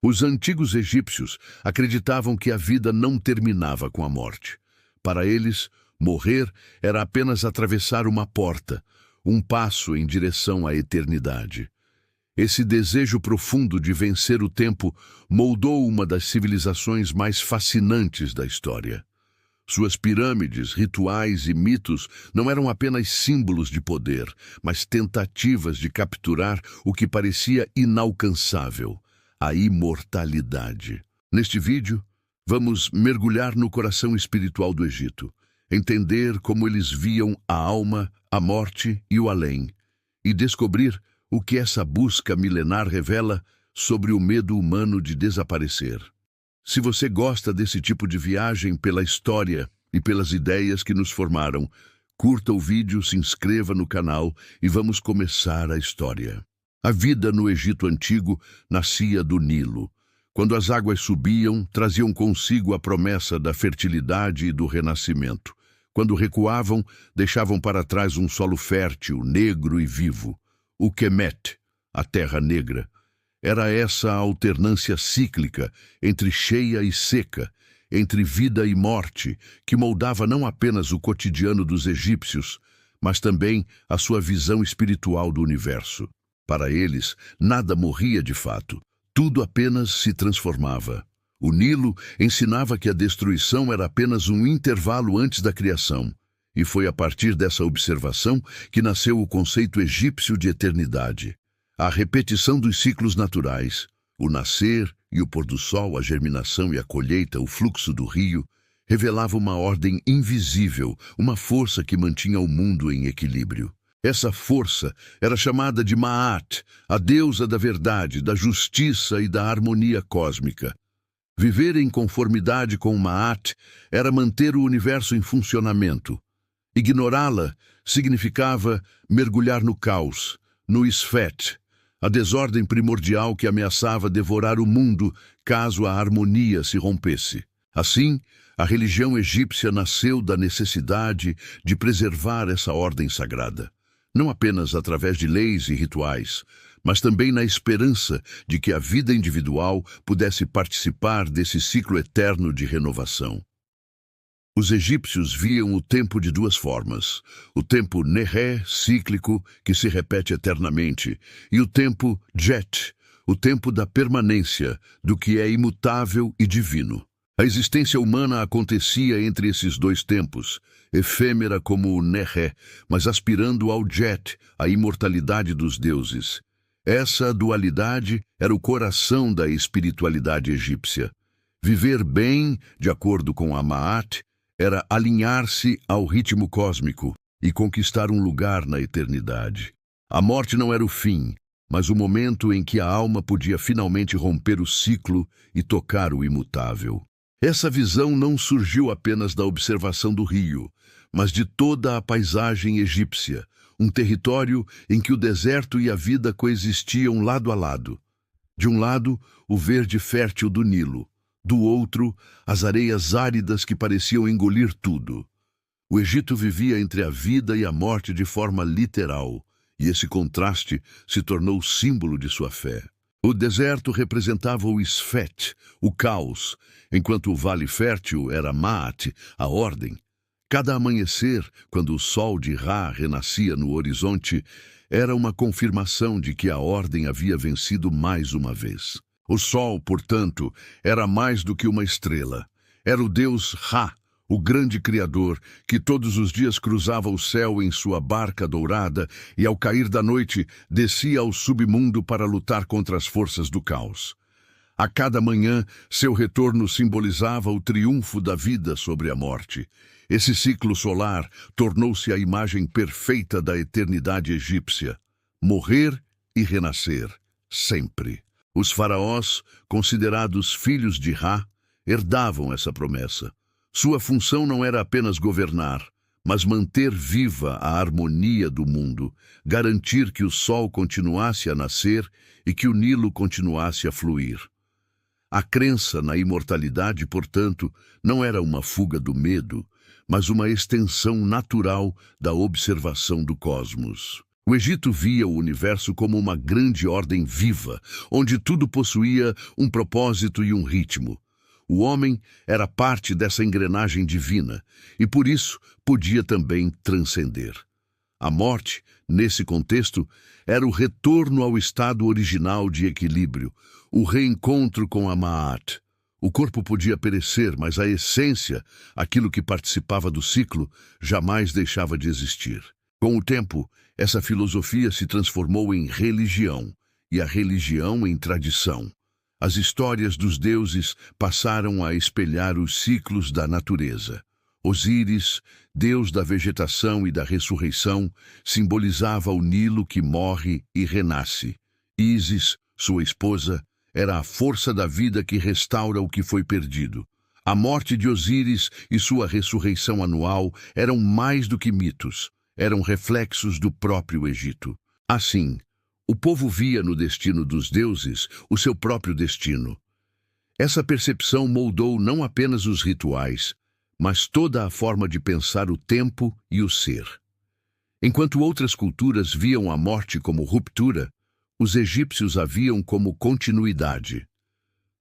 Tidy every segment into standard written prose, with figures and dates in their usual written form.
Os antigos egípcios acreditavam que a vida não terminava com a morte. Para eles, morrer era apenas atravessar uma porta, um passo em direção à eternidade. Esse desejo profundo de vencer o tempo moldou uma das civilizações mais fascinantes da história. Suas pirâmides, rituais e mitos não eram apenas símbolos de poder, mas tentativas de capturar o que parecia inalcançável: a imortalidade. Neste vídeo, vamos mergulhar no coração espiritual do Egito, entender como eles viam a alma, a morte e o além, e descobrir o que essa busca milenar revela sobre o medo humano de desaparecer. Se você gosta desse tipo de viagem pela história e pelas ideias que nos formaram, curta o vídeo, se inscreva no canal e vamos começar a história. A vida no Egito Antigo nascia do Nilo. Quando as águas subiam, traziam consigo a promessa da fertilidade e do renascimento. Quando recuavam, deixavam para trás um solo fértil, negro e vivo. O Kemet, a Terra Negra. Era essa a alternância cíclica entre cheia e seca, entre vida e morte, que moldava não apenas o cotidiano dos egípcios, mas também a sua visão espiritual do universo. Para eles, nada morria de fato, tudo apenas se transformava. O Nilo ensinava que a destruição era apenas um intervalo antes da criação, e foi a partir dessa observação que nasceu o conceito egípcio de eternidade. A repetição dos ciclos naturais, o nascer e o pôr do sol, a germinação e a colheita, o fluxo do rio, revelava uma ordem invisível, uma força que mantinha o mundo em equilíbrio. Essa força era chamada de Maat, a deusa da verdade, da justiça e da harmonia cósmica. Viver em conformidade com Maat era manter o universo em funcionamento. Ignorá-la significava mergulhar no caos, no Isfet, a desordem primordial que ameaçava devorar o mundo caso a harmonia se rompesse. Assim, a religião egípcia nasceu da necessidade de preservar essa ordem sagrada, não apenas através de leis e rituais, mas também na esperança de que a vida individual pudesse participar desse ciclo eterno de renovação. Os egípcios viam o tempo de duas formas: o tempo Nehé, cíclico, que se repete eternamente, e o tempo Jet, o tempo da permanência, do que é imutável e divino. A existência humana acontecia entre esses dois tempos, efêmera como o Nehé, mas aspirando ao Jet, a imortalidade dos deuses. Essa dualidade era o coração da espiritualidade egípcia. Viver bem, de acordo com a Maat, era alinhar-se ao ritmo cósmico e conquistar um lugar na eternidade. A morte não era o fim, mas o momento em que a alma podia finalmente romper o ciclo e tocar o imutável. Essa visão não surgiu apenas da observação do rio, mas de toda a paisagem egípcia, um território em que o deserto e a vida coexistiam lado a lado. De um lado, o verde fértil do Nilo, do outro, as areias áridas que pareciam engolir tudo. O Egito vivia entre a vida e a morte de forma literal, e esse contraste se tornou símbolo de sua fé. O deserto representava o Isfet, o caos, enquanto o vale fértil era Maat, a ordem. Cada amanhecer, quando o sol de Ra renascia no horizonte, era uma confirmação de que a ordem havia vencido mais uma vez. O sol, portanto, era mais do que uma estrela. Era o deus Ra, o grande criador, que todos os dias cruzava o céu em sua barca dourada e, ao cair da noite, descia ao submundo para lutar contra as forças do caos. A cada manhã, seu retorno simbolizava o triunfo da vida sobre a morte. Esse ciclo solar tornou-se a imagem perfeita da eternidade egípcia. Morrer e renascer, sempre. Os faraós, considerados filhos de Ra, herdavam essa promessa. Sua função não era apenas governar, mas manter viva a harmonia do mundo, garantir que o sol continuasse a nascer e que o Nilo continuasse a fluir. A crença na imortalidade, portanto, não era uma fuga do medo, mas uma extensão natural da observação do cosmos. O Egito via o universo como uma grande ordem viva, onde tudo possuía um propósito e um ritmo. O homem era parte dessa engrenagem divina e, por isso, podia também transcender. A morte, nesse contexto, era o retorno ao estado original de equilíbrio, o reencontro com a Ma'at. O corpo podia perecer, mas a essência, aquilo que participava do ciclo, jamais deixava de existir. Com o tempo, essa filosofia se transformou em religião, e a religião em tradição. As histórias dos deuses passaram a espelhar os ciclos da natureza. Osíris, deus da vegetação e da ressurreição, simbolizava o Nilo que morre e renasce. Ísis, sua esposa, era a força da vida que restaura o que foi perdido. A morte de Osíris e sua ressurreição anual eram mais do que mitos, eram reflexos do próprio Egito. Assim, o povo via no destino dos deuses o seu próprio destino. Essa percepção moldou não apenas os rituais, mas toda a forma de pensar o tempo e o ser. Enquanto outras culturas viam a morte como ruptura, os egípcios a viam como continuidade.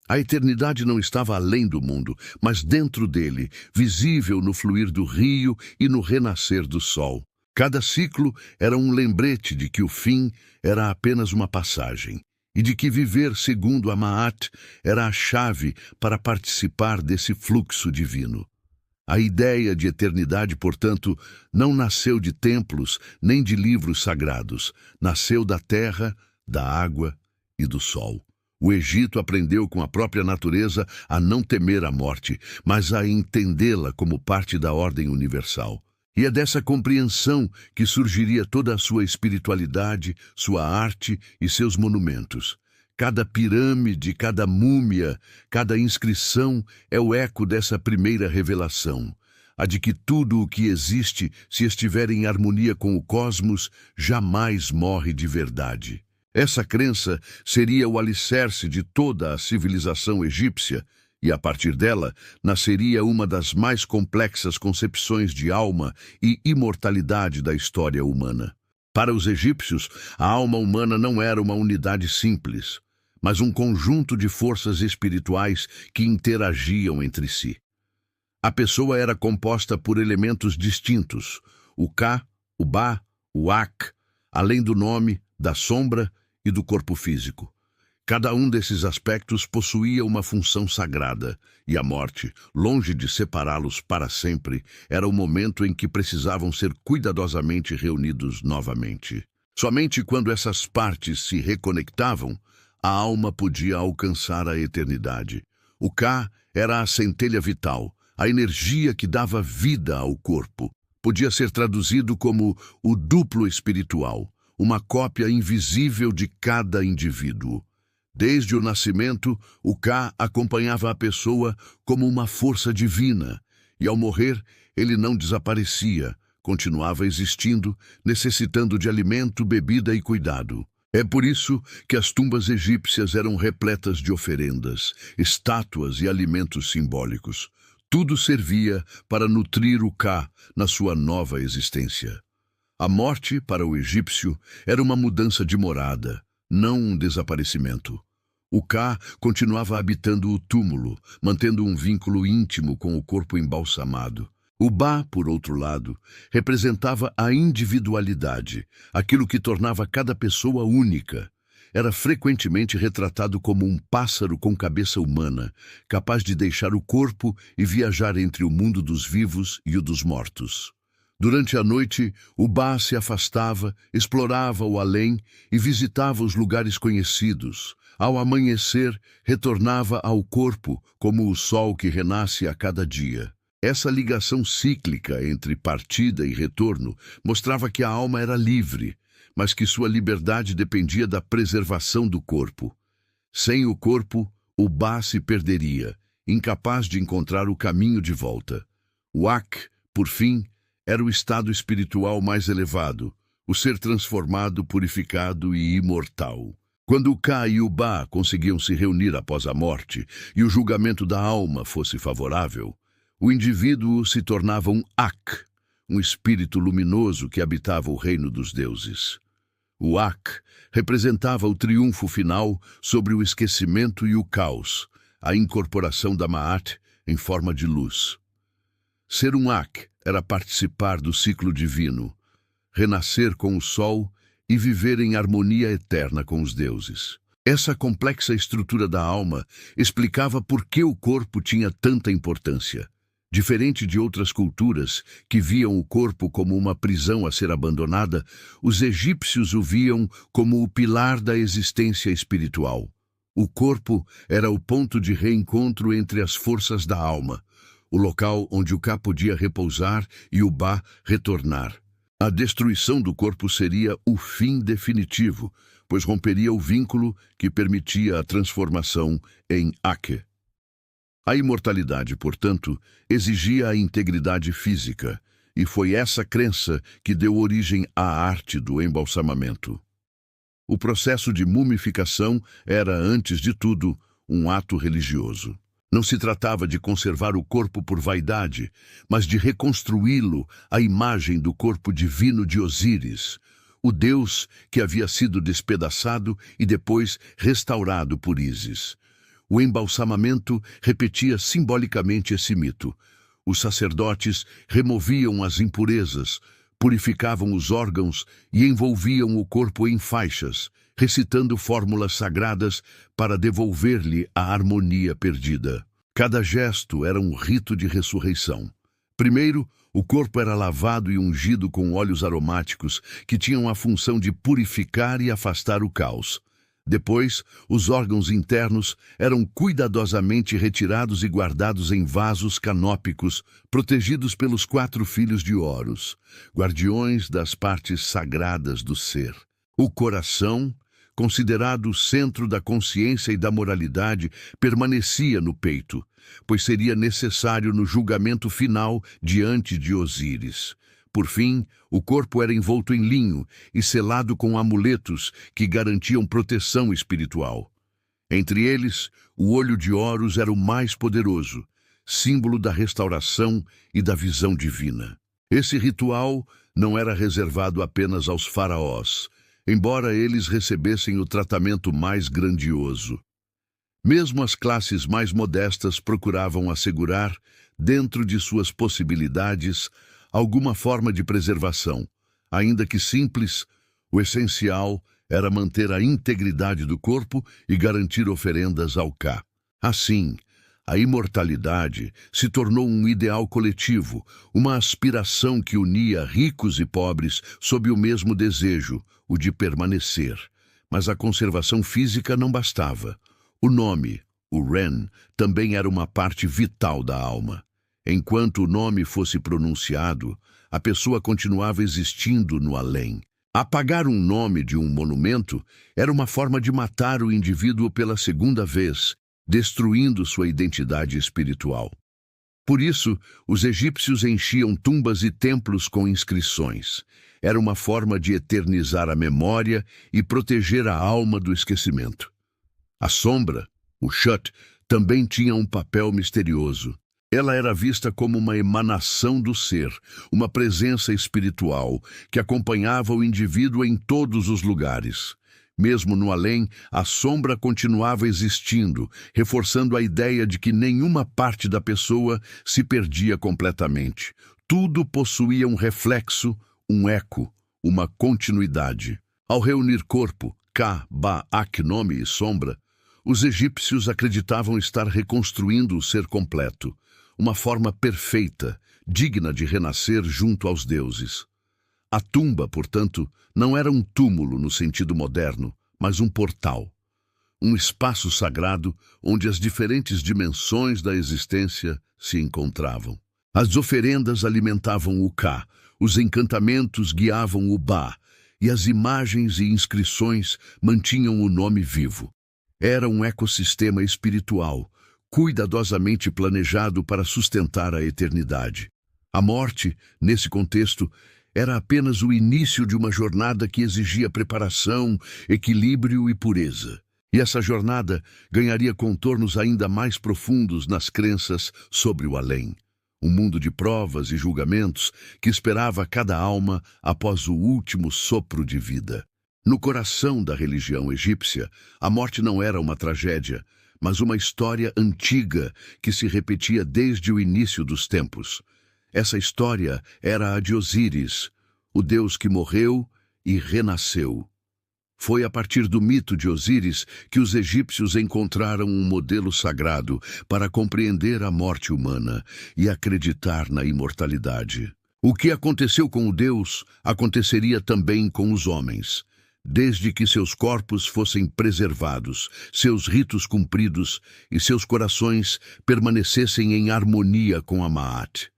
A eternidade não estava além do mundo, mas dentro dele, visível no fluir do rio e no renascer do sol. Cada ciclo era um lembrete de que o fim era apenas uma passagem, e de que viver segundo a Ma'at era a chave para participar desse fluxo divino. A ideia de eternidade, portanto, não nasceu de templos nem de livros sagrados, nasceu da terra, da água e do sol. O Egito aprendeu com a própria natureza a não temer a morte, mas a entendê-la como parte da ordem universal. E é dessa compreensão que surgiria toda a sua espiritualidade, sua arte e seus monumentos. Cada pirâmide, cada múmia, cada inscrição é o eco dessa primeira revelação, a de que tudo o que existe, se estiver em harmonia com o cosmos, jamais morre de verdade. Essa crença seria o alicerce de toda a civilização egípcia, e a partir dela nasceria uma das mais complexas concepções de alma e imortalidade da história humana. Para os egípcios, a alma humana não era uma unidade simples, mas um conjunto de forças espirituais que interagiam entre si. A pessoa era composta por elementos distintos, o Ka, o Ba, o Ak, além do nome, da sombra e do corpo físico. Cada um desses aspectos possuía uma função sagrada, e a morte, longe de separá-los para sempre, era o momento em que precisavam ser cuidadosamente reunidos novamente. Somente quando essas partes se reconectavam, a alma podia alcançar a eternidade. O Ka era a centelha vital, a energia que dava vida ao corpo. Podia ser traduzido como o duplo espiritual, uma cópia invisível de cada indivíduo. Desde o nascimento, o Ka acompanhava a pessoa como uma força divina, e ao morrer, ele não desaparecia, continuava existindo, necessitando de alimento, bebida e cuidado. É por isso que as tumbas egípcias eram repletas de oferendas, estátuas e alimentos simbólicos. Tudo servia para nutrir o Ka na sua nova existência. A morte, para o egípcio, era uma mudança de morada, não um desaparecimento. O Ka continuava habitando o túmulo, mantendo um vínculo íntimo com o corpo embalsamado. O Ba, por outro lado, representava a individualidade, aquilo que tornava cada pessoa única. Era frequentemente retratado como um pássaro com cabeça humana, capaz de deixar o corpo e viajar entre o mundo dos vivos e o dos mortos. Durante a noite, o Ba se afastava, explorava o além e visitava os lugares conhecidos. Ao amanhecer, retornava ao corpo, como o sol que renasce a cada dia. Essa ligação cíclica entre partida e retorno mostrava que a alma era livre, mas que sua liberdade dependia da preservação do corpo. Sem o corpo, o Ba se perderia, incapaz de encontrar o caminho de volta. O Ak, por fim, era o estado espiritual mais elevado, o ser transformado, purificado e imortal. Quando o Ka e o Ba conseguiam se reunir após a morte e o julgamento da alma fosse favorável, o indivíduo se tornava um Ak, um espírito luminoso que habitava o reino dos deuses. O Ak representava o triunfo final sobre o esquecimento e o caos, a incorporação da Ma'at em forma de luz. Ser um Ak era participar do ciclo divino, renascer com o sol e viver em harmonia eterna com os deuses. Essa complexa estrutura da alma explicava por que o corpo tinha tanta importância. Diferente de outras culturas que viam o corpo como uma prisão a ser abandonada, os egípcios o viam como o pilar da existência espiritual. O corpo era o ponto de reencontro entre as forças da alma, o local onde o Ka podia repousar e o Ba retornar. A destruição do corpo seria o fim definitivo, pois romperia o vínculo que permitia a transformação em Ake. A imortalidade, portanto, exigia a integridade física, e foi essa crença que deu origem à arte do embalsamamento. O processo de mumificação era, antes de tudo, um ato religioso. Não se tratava de conservar o corpo por vaidade, mas de reconstruí-lo à imagem do corpo divino de Osíris, o deus que havia sido despedaçado e depois restaurado por Ísis. O embalsamamento repetia simbolicamente esse mito. Os sacerdotes removiam as impurezas, purificavam os órgãos e envolviam o corpo em faixas, recitando fórmulas sagradas para devolver-lhe a harmonia perdida. Cada gesto era um rito de ressurreição. Primeiro, o corpo era lavado e ungido com óleos aromáticos que tinham a função de purificar e afastar o caos. Depois, os órgãos internos eram cuidadosamente retirados e guardados em vasos canópicos, protegidos pelos 4 filhos de Horus, guardiões das partes sagradas do ser. O coração, considerado o centro da consciência e da moralidade, permanecia no peito, pois seria necessário no julgamento final diante de Osíris. Por fim, o corpo era envolto em linho e selado com amuletos que garantiam proteção espiritual. Entre eles, o olho de Horus era o mais poderoso, símbolo da restauração e da visão divina. Esse ritual não era reservado apenas aos faraós, embora eles recebessem o tratamento mais grandioso. Mesmo as classes mais modestas procuravam assegurar, dentro de suas possibilidades, alguma forma de preservação. Ainda que simples, o essencial era manter a integridade do corpo e garantir oferendas ao Ka. Assim, a imortalidade se tornou um ideal coletivo, uma aspiração que unia ricos e pobres sob o mesmo desejo, o de permanecer. Mas a conservação física não bastava. O nome, o Ren, também era uma parte vital da alma. Enquanto o nome fosse pronunciado, a pessoa continuava existindo no além. Apagar um nome de um monumento era uma forma de matar o indivíduo pela segunda vez, destruindo sua identidade espiritual. Por isso, os egípcios enchiam tumbas e templos com inscrições. Era uma forma de eternizar a memória e proteger a alma do esquecimento. A sombra, o Shut, também tinha um papel misterioso. Ela era vista como uma emanação do ser, uma presença espiritual que acompanhava o indivíduo em todos os lugares. Mesmo no além, a sombra continuava existindo, reforçando a ideia de que nenhuma parte da pessoa se perdia completamente. Tudo possuía um reflexo, um eco, uma continuidade. Ao reunir corpo, Ka, Ba, Ak, nome e sombra, os egípcios acreditavam estar reconstruindo o ser completo, uma forma perfeita, digna de renascer junto aos deuses. A tumba, portanto, não era um túmulo no sentido moderno, mas um portal. Um espaço sagrado onde as diferentes dimensões da existência se encontravam. As oferendas alimentavam o Ka, os encantamentos guiavam o Ba, e as imagens e inscrições mantinham o nome vivo. Era um ecossistema espiritual, cuidadosamente planejado para sustentar a eternidade. A morte, nesse contexto, era apenas o início de uma jornada que exigia preparação, equilíbrio e pureza. E essa jornada ganharia contornos ainda mais profundos nas crenças sobre o além. Um mundo de provas e julgamentos que esperava cada alma após o último sopro de vida. No coração da religião egípcia, a morte não era uma tragédia, mas uma história antiga que se repetia desde o início dos tempos. Essa história era a de Osíris, o deus que morreu e renasceu. Foi a partir do mito de Osíris que os egípcios encontraram um modelo sagrado para compreender a morte humana e acreditar na imortalidade. O que aconteceu com o deus aconteceria também com os homens, desde que seus corpos fossem preservados, seus ritos cumpridos e seus corações permanecessem em harmonia com a Maat.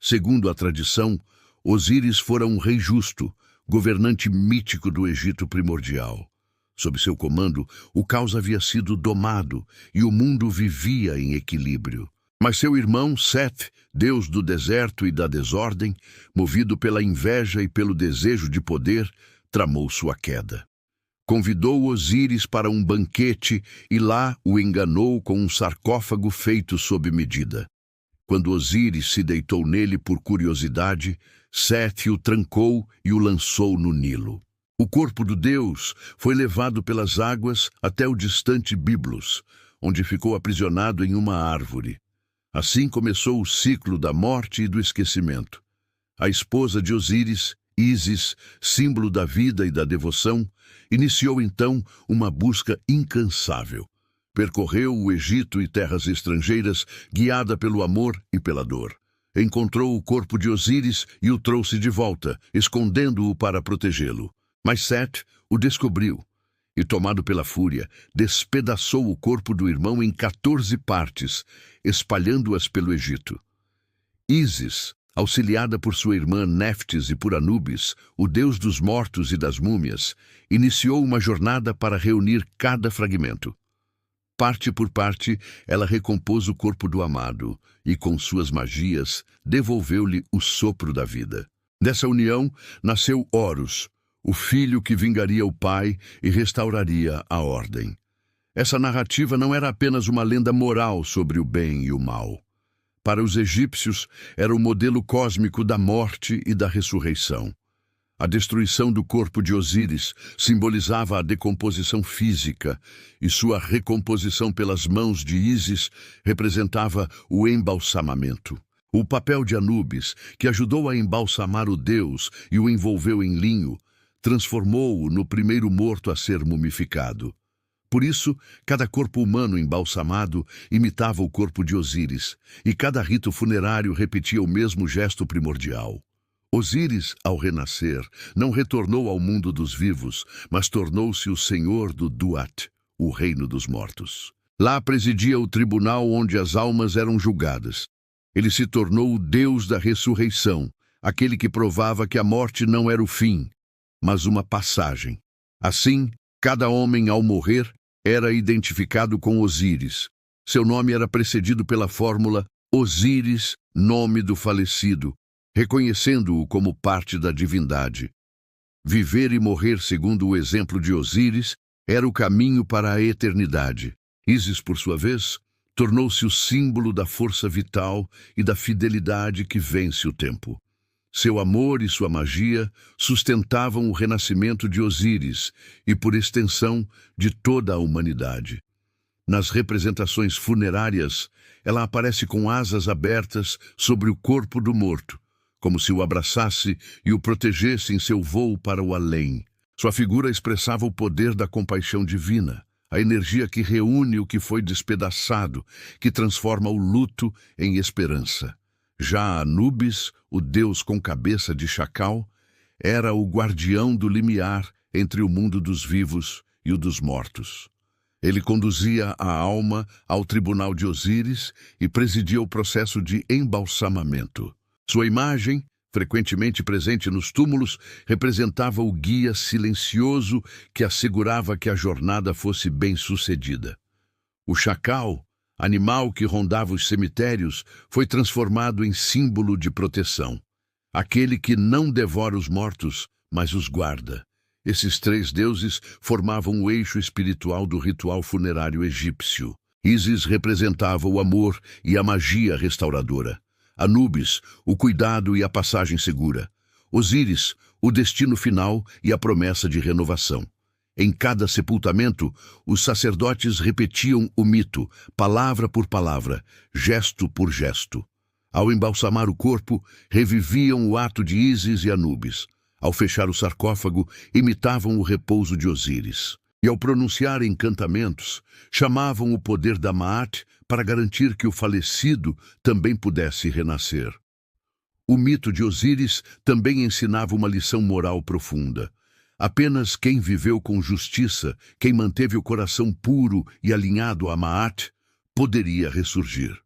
Segundo a tradição, Osíris fora um rei justo, governante mítico do Egito primordial. Sob seu comando, o caos havia sido domado e o mundo vivia em equilíbrio. Mas seu irmão, Sete, deus do deserto e da desordem, movido pela inveja e pelo desejo de poder, tramou sua queda. Convidou Osíris para um banquete e lá o enganou com um sarcófago feito sob medida. Quando Osíris se deitou nele por curiosidade, Sete o trancou e o lançou no Nilo. O corpo do deus foi levado pelas águas até o distante Biblos, onde ficou aprisionado em uma árvore. Assim começou o ciclo da morte e do esquecimento. A esposa de Osíris, Ísis, símbolo da vida e da devoção, iniciou então uma busca incansável. Percorreu o Egito e terras estrangeiras, guiada pelo amor e pela dor. Encontrou o corpo de Osíris e o trouxe de volta, escondendo-o para protegê-lo. Mas Sete o descobriu e, tomado pela fúria, despedaçou o corpo do irmão em 14 partes, espalhando-as pelo Egito. Ísis, auxiliada por sua irmã Néftis e por Anubis, o deus dos mortos e das múmias, iniciou uma jornada para reunir cada fragmento. Parte por parte, ela recompôs o corpo do amado e, com suas magias, devolveu-lhe o sopro da vida. Dessa união nasceu Horus, o filho que vingaria o pai e restauraria a ordem. Essa narrativa não era apenas uma lenda moral sobre o bem e o mal. Para os egípcios, era o modelo cósmico da morte e da ressurreição. A destruição do corpo de Osíris simbolizava a decomposição física e sua recomposição pelas mãos de Ísis representava o embalsamamento. O papel de Anubis, que ajudou a embalsamar o deus e o envolveu em linho, transformou-o no primeiro morto a ser mumificado. Por isso, cada corpo humano embalsamado imitava o corpo de Osíris, e cada rito funerário repetia o mesmo gesto primordial. Osíris, ao renascer, não retornou ao mundo dos vivos, mas tornou-se o senhor do Duat, o reino dos mortos. Lá presidia o tribunal onde as almas eram julgadas. Ele se tornou o deus da ressurreição, aquele que provava que a morte não era o fim, mas uma passagem. Assim, cada homem, ao morrer, era identificado com Osíris. Seu nome era precedido pela fórmula Osíris, nome do falecido, reconhecendo-o como parte da divindade. Viver e morrer segundo o exemplo de Osíris era o caminho para a eternidade. Ísis, por sua vez, tornou-se o símbolo da força vital e da fidelidade que vence o tempo. Seu amor e sua magia sustentavam o renascimento de Osíris e, por extensão, de toda a humanidade. Nas representações funerárias, ela aparece com asas abertas sobre o corpo do morto, como se o abraçasse e o protegesse em seu voo para o além. Sua figura expressava o poder da compaixão divina, a energia que reúne o que foi despedaçado, que transforma o luto em esperança. Já Anubis, o deus com cabeça de chacal, era o guardião do limiar entre o mundo dos vivos e o dos mortos. Ele conduzia a alma ao tribunal de Osíris e presidia o processo de embalsamamento. Sua imagem, frequentemente presente nos túmulos, representava o guia silencioso que assegurava que a jornada fosse bem-sucedida. O chacal, animal que rondava os cemitérios, foi transformado em símbolo de proteção. Aquele que não devora os mortos, mas os guarda. Esses três deuses formavam o eixo espiritual do ritual funerário egípcio. Ísis representava o amor e a magia restauradora. Anubis, o cuidado e a passagem segura. Osíris, o destino final e a promessa de renovação. Em cada sepultamento, os sacerdotes repetiam o mito, palavra por palavra, gesto por gesto. Ao embalsamar o corpo, reviviam o ato de Ísis e Anubis. Ao fechar o sarcófago, imitavam o repouso de Osíris. E ao pronunciar encantamentos, chamavam o poder da Maat para garantir que o falecido também pudesse renascer. O mito de Osíris também ensinava uma lição moral profunda. Apenas quem viveu com justiça, quem manteve o coração puro e alinhado a Maat, poderia ressurgir.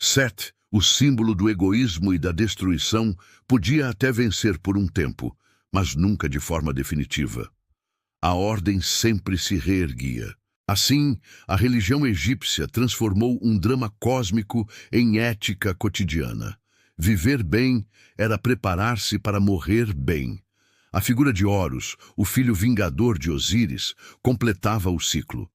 Set, o símbolo do egoísmo e da destruição, podia até vencer por um tempo, mas nunca de forma definitiva. A ordem sempre se reerguia. Assim, a religião egípcia transformou um drama cósmico em ética cotidiana. Viver bem era preparar-se para morrer bem. A figura de Horus, o filho vingador de Osíris, completava o ciclo.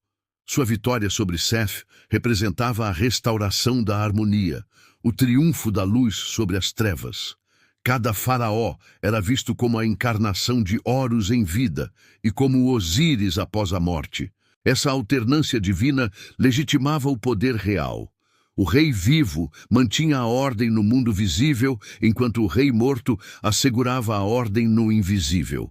Sua vitória sobre Seth representava a restauração da harmonia, o triunfo da luz sobre as trevas. Cada faraó era visto como a encarnação de Horus em vida e como Osíris após a morte. Essa alternância divina legitimava o poder real. O rei vivo mantinha a ordem no mundo visível, enquanto o rei morto assegurava a ordem no invisível.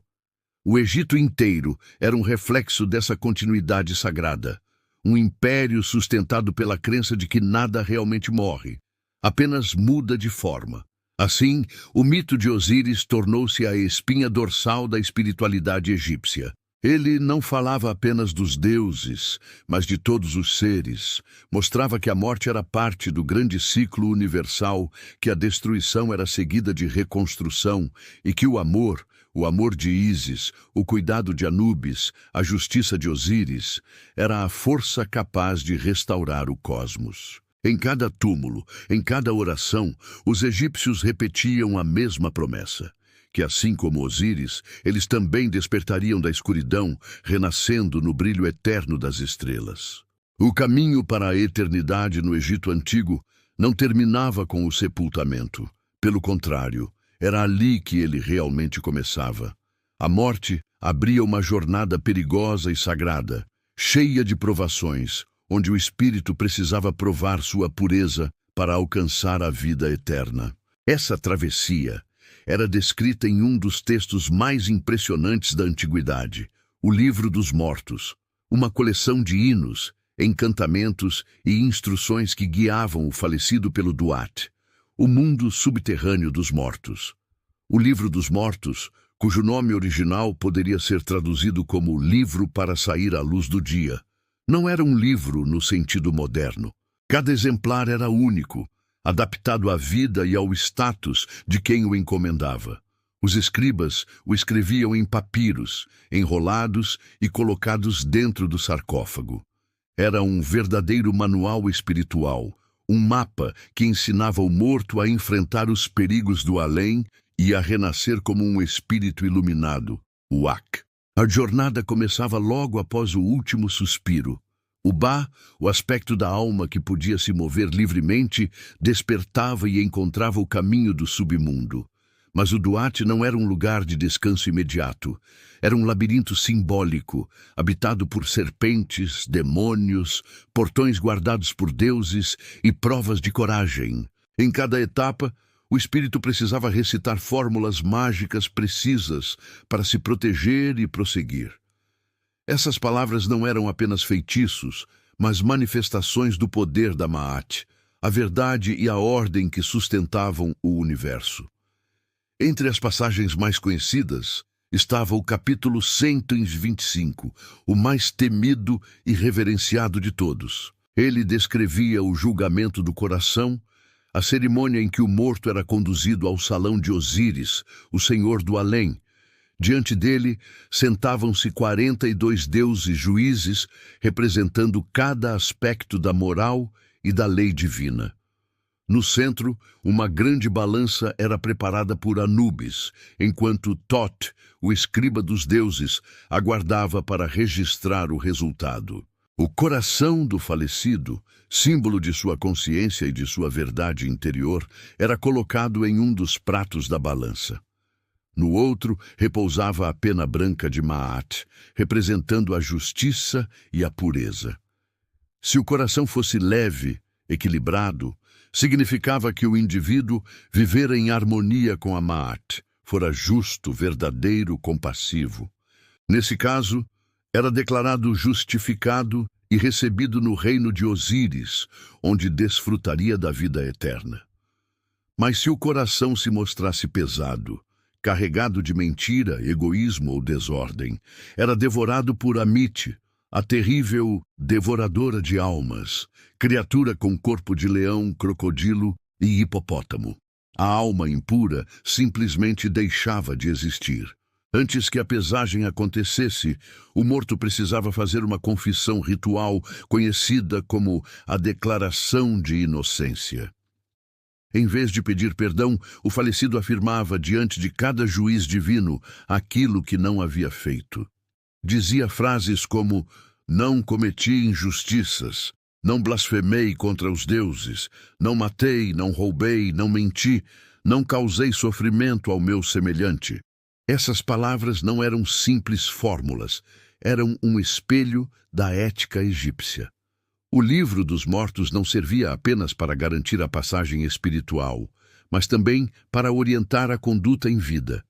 O Egito inteiro era um reflexo dessa continuidade sagrada. Um império sustentado pela crença de que nada realmente morre, apenas muda de forma. Assim, o mito de Osíris tornou-se a espinha dorsal da espiritualidade egípcia. Ele não falava apenas dos deuses, mas de todos os seres. Mostrava que a morte era parte do grande ciclo universal, que a destruição era seguida de reconstrução e que o amor de Ísis, o cuidado de Anubis, a justiça de Osíris, era a força capaz de restaurar o cosmos. Em cada túmulo, em cada oração, os egípcios repetiam a mesma promessa, que assim como Osíris, eles também despertariam da escuridão, renascendo no brilho eterno das estrelas. O caminho para a eternidade no Egito Antigo não terminava com o sepultamento. Pelo contrário, era ali que ele realmente começava. A morte abria uma jornada perigosa e sagrada, cheia de provações, onde o espírito precisava provar sua pureza para alcançar a vida eterna. Essa travessia era descrita em um dos textos mais impressionantes da antiguidade, o Livro dos Mortos, uma coleção de hinos, encantamentos e instruções que guiavam o falecido pelo Duat, o mundo subterrâneo dos mortos. O Livro dos Mortos, cujo nome original poderia ser traduzido como Livro para sair à luz do dia, não era um livro no sentido moderno. Cada exemplar era único, adaptado à vida e ao status de quem o encomendava. Os escribas o escreviam em papiros, enrolados e colocados dentro do sarcófago. Era um verdadeiro manual espiritual, um mapa que ensinava o morto a enfrentar os perigos do além e a renascer como um espírito iluminado, o Ak. A jornada começava logo após o último suspiro. O Ba, o aspecto da alma que podia se mover livremente, despertava e encontrava o caminho do submundo. Mas o Duat não era um lugar de descanso imediato. Era um labirinto simbólico, habitado por serpentes, demônios, portões guardados por deuses e provas de coragem. Em cada etapa, o espírito precisava recitar fórmulas mágicas precisas para se proteger e prosseguir. Essas palavras não eram apenas feitiços, mas manifestações do poder da Maat, a verdade e a ordem que sustentavam o universo. Entre as passagens mais conhecidas estava o capítulo 125, o mais temido e reverenciado de todos. Ele descrevia o julgamento do coração, a cerimônia em que o morto era conduzido ao salão de Osíris, o senhor do além. Diante dele, sentavam-se 42 deuses juízes, representando cada aspecto da moral e da lei divina. No centro, uma grande balança era preparada por Anubis, enquanto Thoth, o escriba dos deuses, aguardava para registrar o resultado. O coração do falecido, símbolo de sua consciência e de sua verdade interior, era colocado em um dos pratos da balança. No outro repousava a pena branca de Maat, representando a justiça e a pureza. Se o coração fosse leve, equilibrado, significava que o indivíduo vivera em harmonia com a Maat, fora justo, verdadeiro, compassivo. Nesse caso, era declarado justificado e recebido no reino de Osíris, onde desfrutaria da vida eterna. Mas se o coração se mostrasse pesado, carregado de mentira, egoísmo ou desordem, era devorado por Amite, a terrível devoradora de almas, criatura com corpo de leão, crocodilo e hipopótamo. A alma impura simplesmente deixava de existir. Antes que a pesagem acontecesse, o morto precisava fazer uma confissão ritual conhecida como a Declaração de Inocência. Em vez de pedir perdão, o falecido afirmava diante de cada juiz divino aquilo que não havia feito. Dizia frases como: não cometi injustiças, não blasfemei contra os deuses, não matei, não roubei, não menti, não causei sofrimento ao meu semelhante. Essas palavras não eram simples fórmulas, eram um espelho da ética egípcia. O livro dos mortos não servia apenas para garantir a passagem espiritual, mas também para orientar a conduta em vida.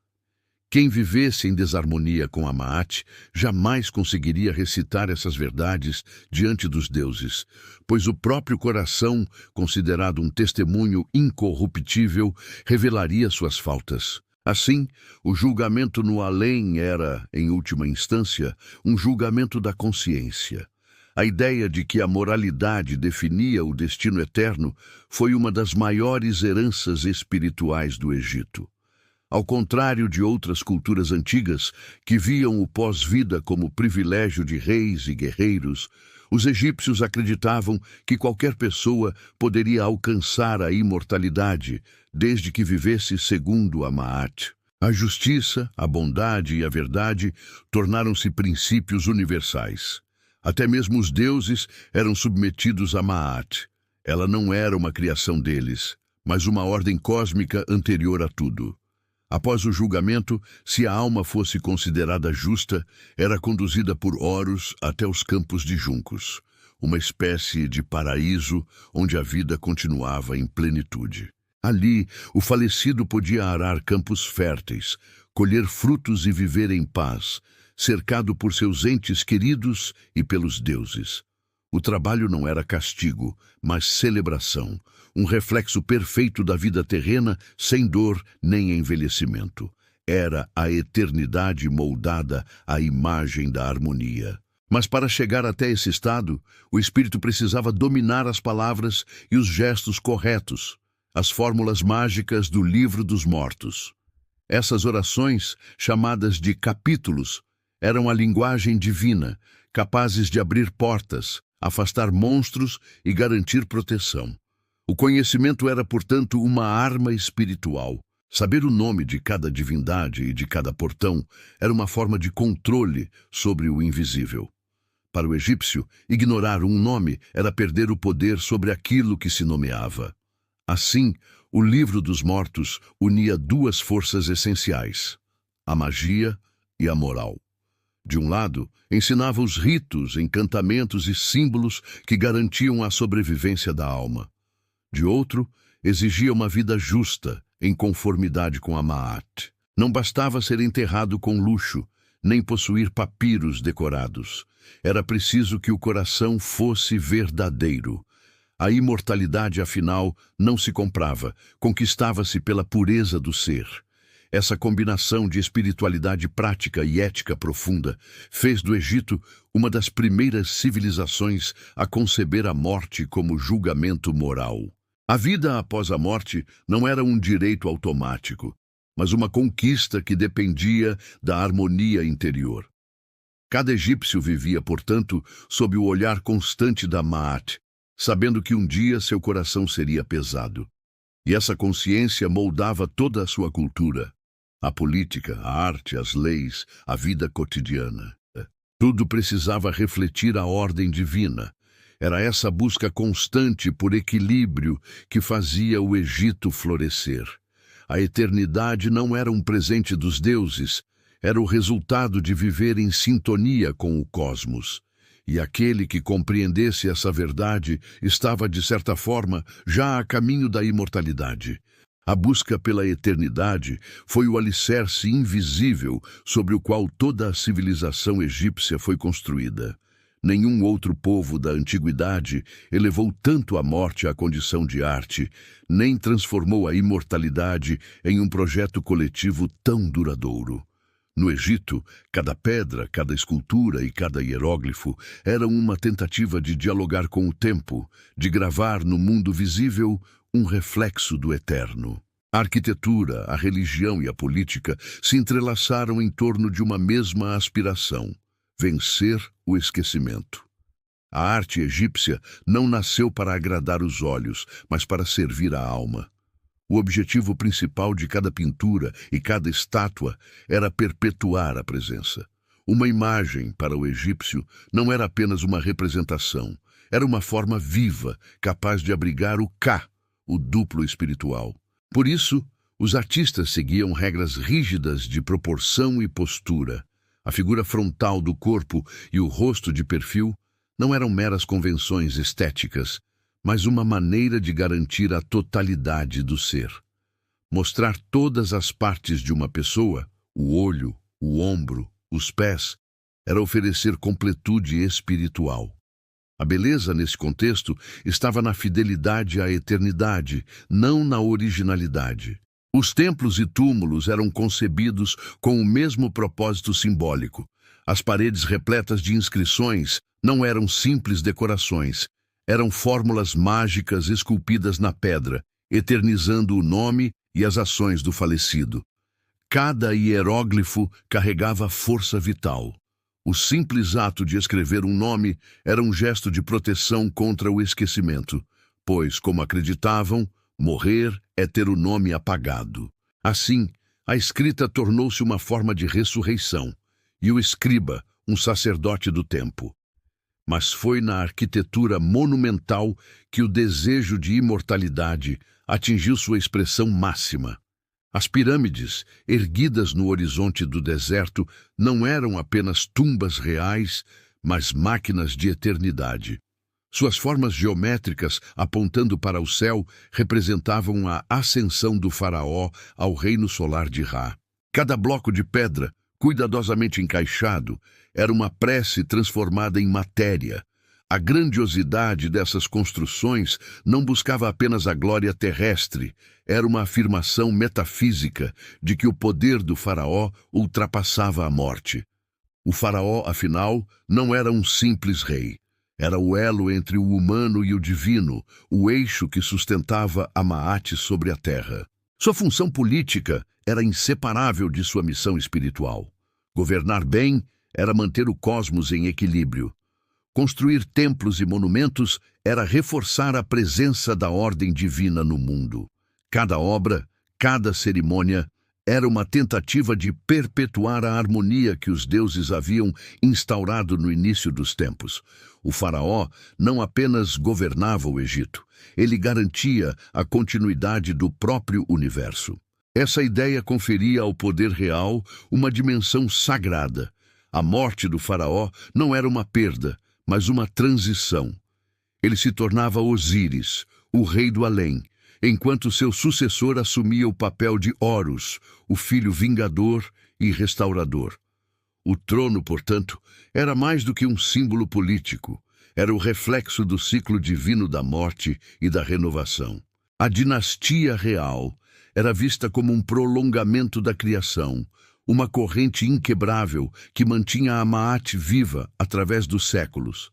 Quem vivesse em desarmonia com a Maat jamais conseguiria recitar essas verdades diante dos deuses, pois o próprio coração, considerado um testemunho incorruptível, revelaria suas faltas. Assim, o julgamento no além era, em última instância, um julgamento da consciência. A ideia de que a moralidade definia o destino eterno foi uma das maiores heranças espirituais do Egito. Ao contrário de outras culturas antigas, que viam o pós-vida como privilégio de reis e guerreiros, os egípcios acreditavam que qualquer pessoa poderia alcançar a imortalidade, desde que vivesse segundo a Maat. A justiça, a bondade e a verdade tornaram-se princípios universais. Até mesmo os deuses eram submetidos a Maat. Ela não era uma criação deles, mas uma ordem cósmica anterior a tudo. Após o julgamento, se a alma fosse considerada justa, era conduzida por Horus até os campos de juncos, uma espécie de paraíso onde a vida continuava em plenitude. Ali, o falecido podia arar campos férteis, colher frutos e viver em paz, cercado por seus entes queridos e pelos deuses. O trabalho não era castigo, mas celebração, um reflexo perfeito da vida terrena, sem dor nem envelhecimento. Era a eternidade moldada à imagem da harmonia. Mas para chegar até esse estado, o espírito precisava dominar as palavras e os gestos corretos, as fórmulas mágicas do livro dos mortos. Essas orações, chamadas de capítulos, eram a linguagem divina, capazes de abrir portas, afastar monstros e garantir proteção. O conhecimento era, portanto, uma arma espiritual. Saber o nome de cada divindade e de cada portão era uma forma de controle sobre o invisível. Para o egípcio, ignorar um nome era perder o poder sobre aquilo que se nomeava. Assim, o livro dos mortos unia duas forças essenciais: a magia e a moral. De um lado, ensinava os ritos, encantamentos e símbolos que garantiam a sobrevivência da alma. De outro, exigia uma vida justa, em conformidade com a Maat. Não bastava ser enterrado com luxo, nem possuir papiros decorados. Era preciso que o coração fosse verdadeiro. A imortalidade, afinal, não se comprava, conquistava-se pela pureza do ser. Essa combinação de espiritualidade prática e ética profunda fez do Egito uma das primeiras civilizações a conceber a morte como julgamento moral. A vida após a morte não era um direito automático, mas uma conquista que dependia da harmonia interior. Cada egípcio vivia, portanto, sob o olhar constante da Maat, sabendo que um dia seu coração seria pesado. E essa consciência moldava toda a sua cultura. A política, a arte, as leis, a vida cotidiana. Tudo precisava refletir a ordem divina. Era essa busca constante por equilíbrio que fazia o Egito florescer. A eternidade não era um presente dos deuses, era o resultado de viver em sintonia com o cosmos. E aquele que compreendesse essa verdade estava, de certa forma, já a caminho da imortalidade. A busca pela eternidade foi o alicerce invisível sobre o qual toda a civilização egípcia foi construída. Nenhum outro povo da antiguidade elevou tanto a morte à condição de arte, nem transformou a imortalidade em um projeto coletivo tão duradouro. No Egito, cada pedra, cada escultura e cada hieróglifo eram uma tentativa de dialogar com o tempo, de gravar no mundo visível um reflexo do eterno. A arquitetura, a religião e a política se entrelaçaram em torno de uma mesma aspiração: vencer o esquecimento. A arte egípcia não nasceu para agradar os olhos, mas para servir a alma. O objetivo principal de cada pintura e cada estátua era perpetuar a presença. Uma imagem, para o egípcio, não era apenas uma representação, era uma forma viva, capaz de abrigar o Ka, o duplo espiritual. Por isso, os artistas seguiam regras rígidas de proporção e postura. A figura frontal do corpo e o rosto de perfil não eram meras convenções estéticas, mas uma maneira de garantir a totalidade do ser. Mostrar todas as partes de uma pessoa, o olho, o ombro, os pés, era oferecer completude espiritual. A beleza, nesse contexto, estava na fidelidade à eternidade, não na originalidade. Os templos e túmulos eram concebidos com o mesmo propósito simbólico. As paredes repletas de inscrições não eram simples decorações, eram fórmulas mágicas esculpidas na pedra, eternizando o nome e as ações do falecido. Cada hieróglifo carregava força vital. O simples ato de escrever um nome era um gesto de proteção contra o esquecimento, pois, como acreditavam, morrer é ter o nome apagado. Assim, a escrita tornou-se uma forma de ressurreição, e o escriba, um sacerdote do tempo. Mas foi na arquitetura monumental que o desejo de imortalidade atingiu sua expressão máxima. As pirâmides, erguidas no horizonte do deserto, não eram apenas tumbas reais, mas máquinas de eternidade. Suas formas geométricas, apontando para o céu, representavam a ascensão do faraó ao reino solar de Ra. Cada bloco de pedra, cuidadosamente encaixado, era uma prece transformada em matéria. A grandiosidade dessas construções não buscava apenas a glória terrestre, era uma afirmação metafísica de que o poder do faraó ultrapassava a morte. O faraó, afinal, não era um simples rei. Era o elo entre o humano e o divino, o eixo que sustentava a Maat sobre a terra. Sua função política era inseparável de sua missão espiritual. Governar bem era manter o cosmos em equilíbrio. Construir templos e monumentos era reforçar a presença da ordem divina no mundo. Cada obra, cada cerimônia, era uma tentativa de perpetuar a harmonia que os deuses haviam instaurado no início dos tempos. O faraó não apenas governava o Egito, ele garantia a continuidade do próprio universo. Essa ideia conferia ao poder real uma dimensão sagrada. A morte do faraó não era uma perda, mas uma transição. Ele se tornava Osíris, o rei do além, enquanto seu sucessor assumia o papel de Horus, o filho vingador e restaurador. O trono, portanto, era mais do que um símbolo político, era o reflexo do ciclo divino da morte e da renovação. A dinastia real era vista como um prolongamento da criação, uma corrente inquebrável que mantinha a Maat viva através dos séculos.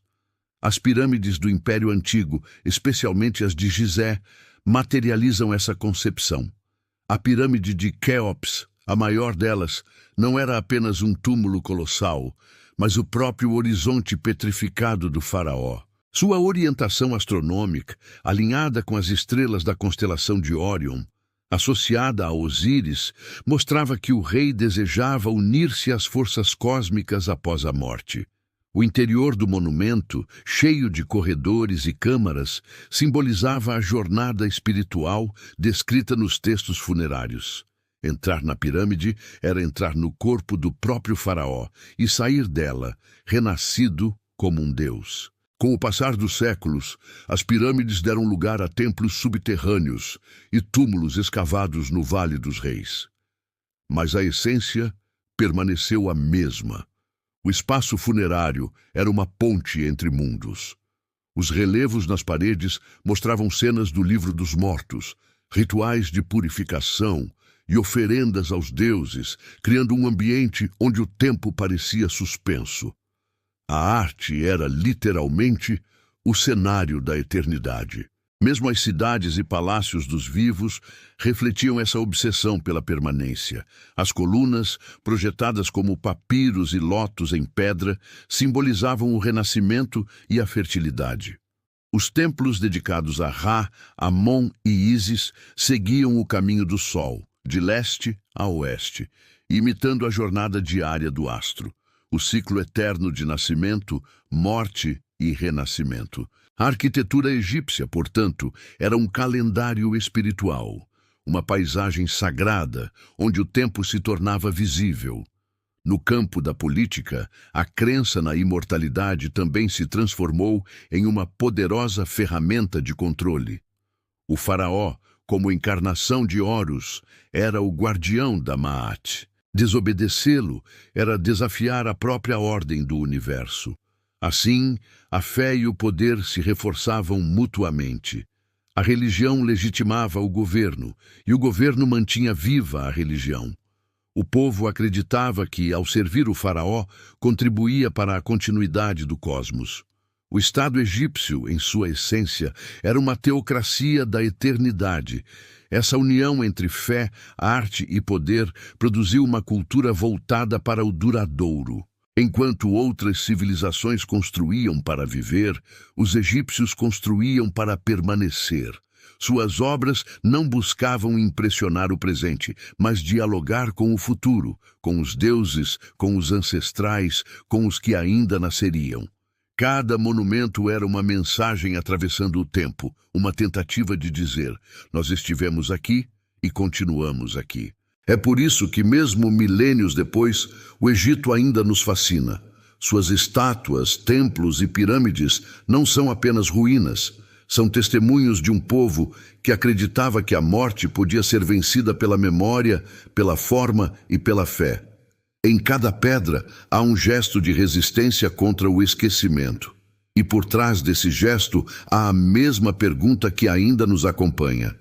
As pirâmides do Império Antigo, especialmente as de Gizé, materializam essa concepção. A pirâmide de Quéops, a maior delas, não era apenas um túmulo colossal, mas o próprio horizonte petrificado do faraó. Sua orientação astronômica, alinhada com as estrelas da constelação de Órion, associada a Osíris, mostrava que o rei desejava unir-se às forças cósmicas após a morte. O interior do monumento, cheio de corredores e câmaras, simbolizava a jornada espiritual descrita nos textos funerários. Entrar na pirâmide era entrar no corpo do próprio faraó e sair dela, renascido como um deus. Com o passar dos séculos, as pirâmides deram lugar a templos subterrâneos e túmulos escavados no Vale dos Reis. Mas a essência permaneceu a mesma. O espaço funerário era uma ponte entre mundos. Os relevos nas paredes mostravam cenas do livro dos mortos, rituais de purificação e oferendas aos deuses, criando um ambiente onde o tempo parecia suspenso. A arte era, literalmente, o cenário da eternidade. Mesmo as cidades e palácios dos vivos refletiam essa obsessão pela permanência. As colunas, projetadas como papiros e lotos em pedra, simbolizavam o renascimento e a fertilidade. Os templos dedicados a Ra, Amon e Ísis seguiam o caminho do sol, de leste a oeste, imitando a jornada diária do astro, o ciclo eterno de nascimento, morte e renascimento. A arquitetura egípcia, portanto, era um calendário espiritual, uma paisagem sagrada, onde o tempo se tornava visível. No campo da política, a crença na imortalidade também se transformou em uma poderosa ferramenta de controle. O faraó, como encarnação de Horus, era o guardião da Maat. Desobedecê-lo era desafiar a própria ordem do universo. Assim, a fé e o poder se reforçavam mutuamente. A religião legitimava o governo, e o governo mantinha viva a religião. O povo acreditava que, ao servir o faraó, contribuía para a continuidade do cosmos. O Estado egípcio, em sua essência, era uma teocracia da eternidade. Essa união entre fé, arte e poder produziu uma cultura voltada para o duradouro. Enquanto outras civilizações construíam para viver, os egípcios construíam para permanecer. Suas obras não buscavam impressionar o presente, mas dialogar com o futuro, com os deuses, com os ancestrais, com os que ainda nasceriam. Cada monumento era uma mensagem atravessando o tempo, uma tentativa de dizer: nós estivemos aqui e continuamos aqui. É por isso que, mesmo milênios depois, o Egito ainda nos fascina. Suas estátuas, templos e pirâmides não são apenas ruínas, são testemunhos de um povo que acreditava que a morte podia ser vencida pela memória, pela forma e pela fé. Em cada pedra há um gesto de resistência contra o esquecimento. E por trás desse gesto há a mesma pergunta que ainda nos acompanha: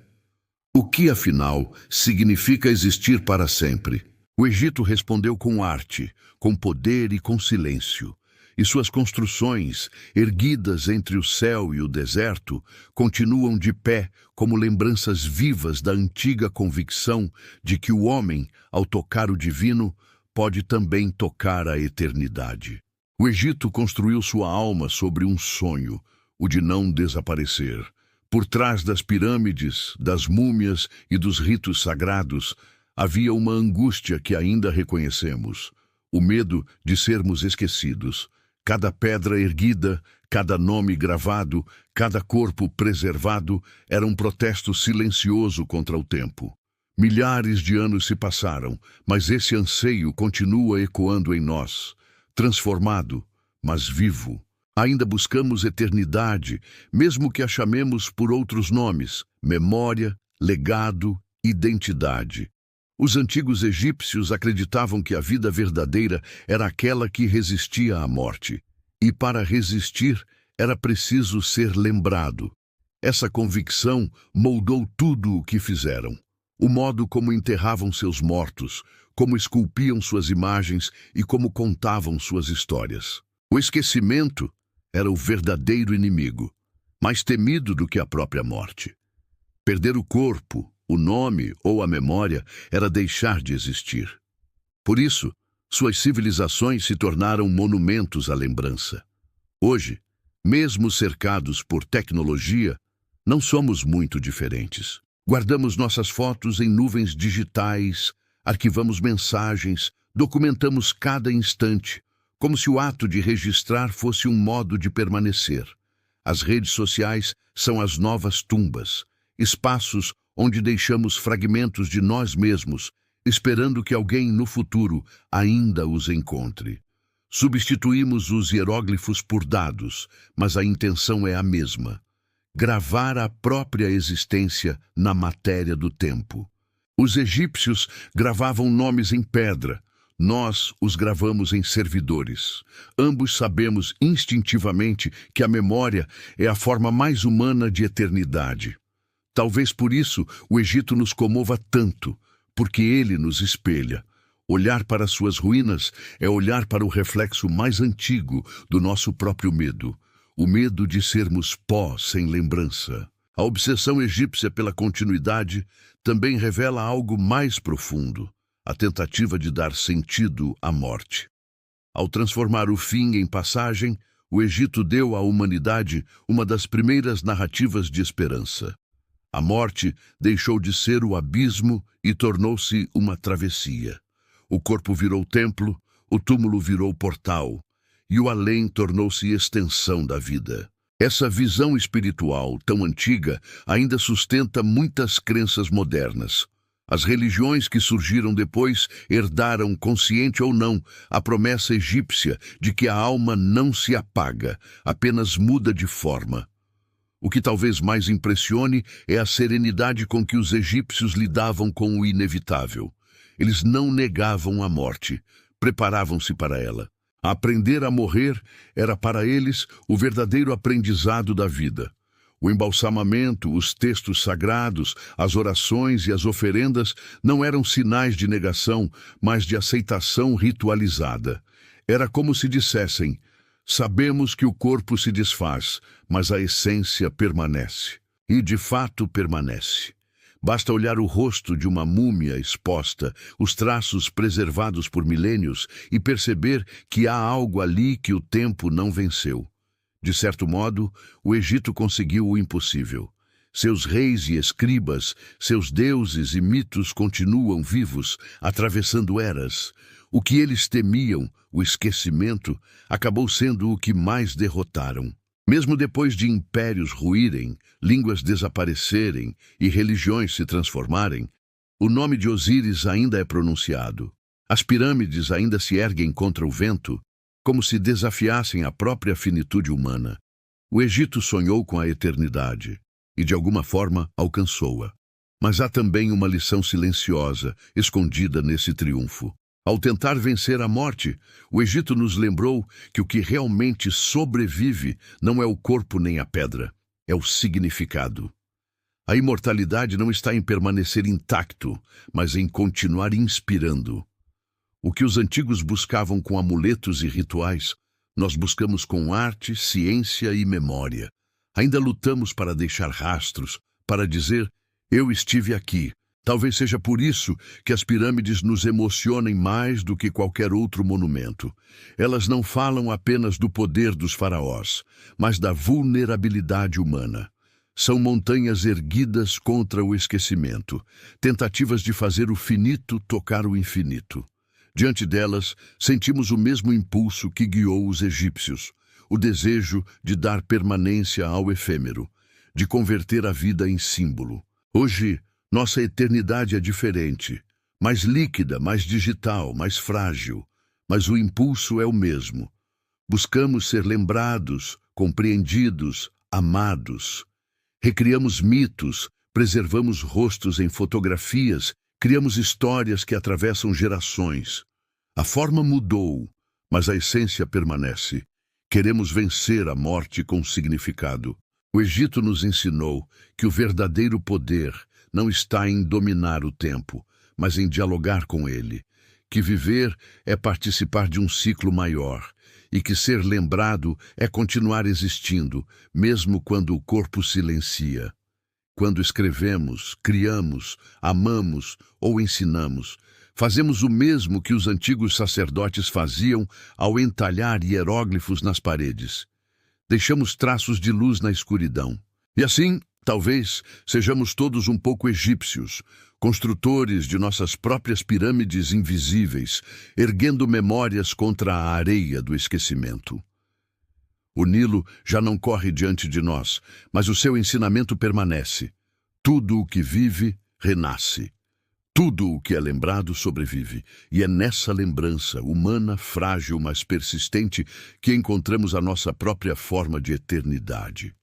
o que, afinal, significa existir para sempre? O Egito respondeu com arte, com poder e com silêncio. E suas construções, erguidas entre o céu e o deserto, continuam de pé como lembranças vivas da antiga convicção de que o homem, ao tocar o divino, pode também tocar a eternidade. O Egito construiu sua alma sobre um sonho, o de não desaparecer. Por trás das pirâmides, das múmias e dos ritos sagrados, havia uma angústia que ainda reconhecemos: o medo de sermos esquecidos. Cada pedra erguida, cada nome gravado, cada corpo preservado era um protesto silencioso contra o tempo. Milhares de anos se passaram, mas esse anseio continua ecoando em nós, transformado, mas vivo. Ainda buscamos eternidade, mesmo que a chamemos por outros nomes: memória, legado, identidade. Os antigos egípcios acreditavam que a vida verdadeira era aquela que resistia à morte. E para resistir, era preciso ser lembrado. Essa convicção moldou tudo o que fizeram. O modo como enterravam seus mortos, como esculpiam suas imagens e como contavam suas histórias. O esquecimento era o verdadeiro inimigo, mais temido do que a própria morte. Perder o corpo, o nome ou a memória era deixar de existir. Por isso, suas civilizações se tornaram monumentos à lembrança. Hoje, mesmo cercados por tecnologia, não somos muito diferentes. Guardamos nossas fotos em nuvens digitais, arquivamos mensagens, documentamos cada instante, como se o ato de registrar fosse um modo de permanecer. As redes sociais são as novas tumbas, espaços onde deixamos fragmentos de nós mesmos, esperando que alguém no futuro ainda os encontre. Substituímos os hieróglifos por dados, mas a intenção é a mesma: gravar a própria existência na matéria do tempo. Os egípcios gravavam nomes em pedra, nós os gravamos em servidores. Ambos sabemos instintivamente que a memória é a forma mais humana de eternidade. Talvez por isso o Egito nos comova tanto, porque ele nos espelha. Olhar para suas ruínas é olhar para o reflexo mais antigo do nosso próprio medo, o medo de sermos pó sem lembrança. A obsessão egípcia pela continuidade também revela algo mais profundo: a tentativa de dar sentido à morte. Ao transformar o fim em passagem, o Egito deu à humanidade uma das primeiras narrativas de esperança. A morte deixou de ser o abismo e tornou-se uma travessia. O corpo virou templo, o túmulo virou portal, e o além tornou-se extensão da vida. Essa visão espiritual tão antiga ainda sustenta muitas crenças modernas. As religiões que surgiram depois herdaram, consciente ou não, a promessa egípcia de que a alma não se apaga, apenas muda de forma. O que talvez mais impressione é a serenidade com que os egípcios lidavam com o inevitável. Eles não negavam a morte, preparavam-se para ela. Aprender a morrer era para eles o verdadeiro aprendizado da vida. O embalsamamento, os textos sagrados, as orações e as oferendas não eram sinais de negação, mas de aceitação ritualizada. Era como se dissessem: sabemos que o corpo se desfaz, mas a essência permanece. E de fato permanece. Basta olhar o rosto de uma múmia exposta, os traços preservados por milênios, e perceber que há algo ali que o tempo não venceu. De certo modo, o Egito conseguiu o impossível. Seus reis e escribas, seus deuses e mitos continuam vivos, atravessando eras. O que eles temiam, o esquecimento, acabou sendo o que mais derrotaram. Mesmo depois de impérios ruírem, línguas desaparecerem e religiões se transformarem, o nome de Osíris ainda é pronunciado. As pirâmides ainda se erguem contra o vento, como se desafiassem a própria finitude humana. O Egito sonhou com a eternidade e, de alguma forma, alcançou-a. Mas há também uma lição silenciosa, escondida nesse triunfo. Ao tentar vencer a morte, o Egito nos lembrou que o que realmente sobrevive não é o corpo nem a pedra, é o significado. A imortalidade não está em permanecer intacto, mas em continuar inspirando. O que os antigos buscavam com amuletos e rituais, nós buscamos com arte, ciência e memória. Ainda lutamos para deixar rastros, para dizer: eu estive aqui. Talvez seja por isso que as pirâmides nos emocionem mais do que qualquer outro monumento. Elas não falam apenas do poder dos faraós, mas da vulnerabilidade humana. São montanhas erguidas contra o esquecimento, tentativas de fazer o finito tocar o infinito. Diante delas, sentimos o mesmo impulso que guiou os egípcios, o desejo de dar permanência ao efêmero, de converter a vida em símbolo. Hoje, nossa eternidade é diferente, mais líquida, mais digital, mais frágil, mas o impulso é o mesmo. Buscamos ser lembrados, compreendidos, amados. Recriamos mitos, preservamos rostos em fotografias, criamos histórias que atravessam gerações. A forma mudou, mas a essência permanece. Queremos vencer a morte com significado. O Egito nos ensinou que o verdadeiro poder não está em dominar o tempo, mas em dialogar com ele. Que viver é participar de um ciclo maior, e que ser lembrado é continuar existindo, mesmo quando o corpo silencia. Quando escrevemos, criamos, amamos ou ensinamos, fazemos o mesmo que os antigos sacerdotes faziam ao entalhar hieróglifos nas paredes. Deixamos traços de luz na escuridão. E assim, Talvez sejamos todos um pouco egípcios, construtores de nossas próprias pirâmides invisíveis, erguendo memórias contra a areia do esquecimento. O Nilo já não corre diante de nós, mas o seu ensinamento permanece. Tudo o que vive, renasce. Tudo o que é lembrado sobrevive, e é nessa lembrança, humana, frágil, mas persistente, que encontramos a nossa própria forma de eternidade.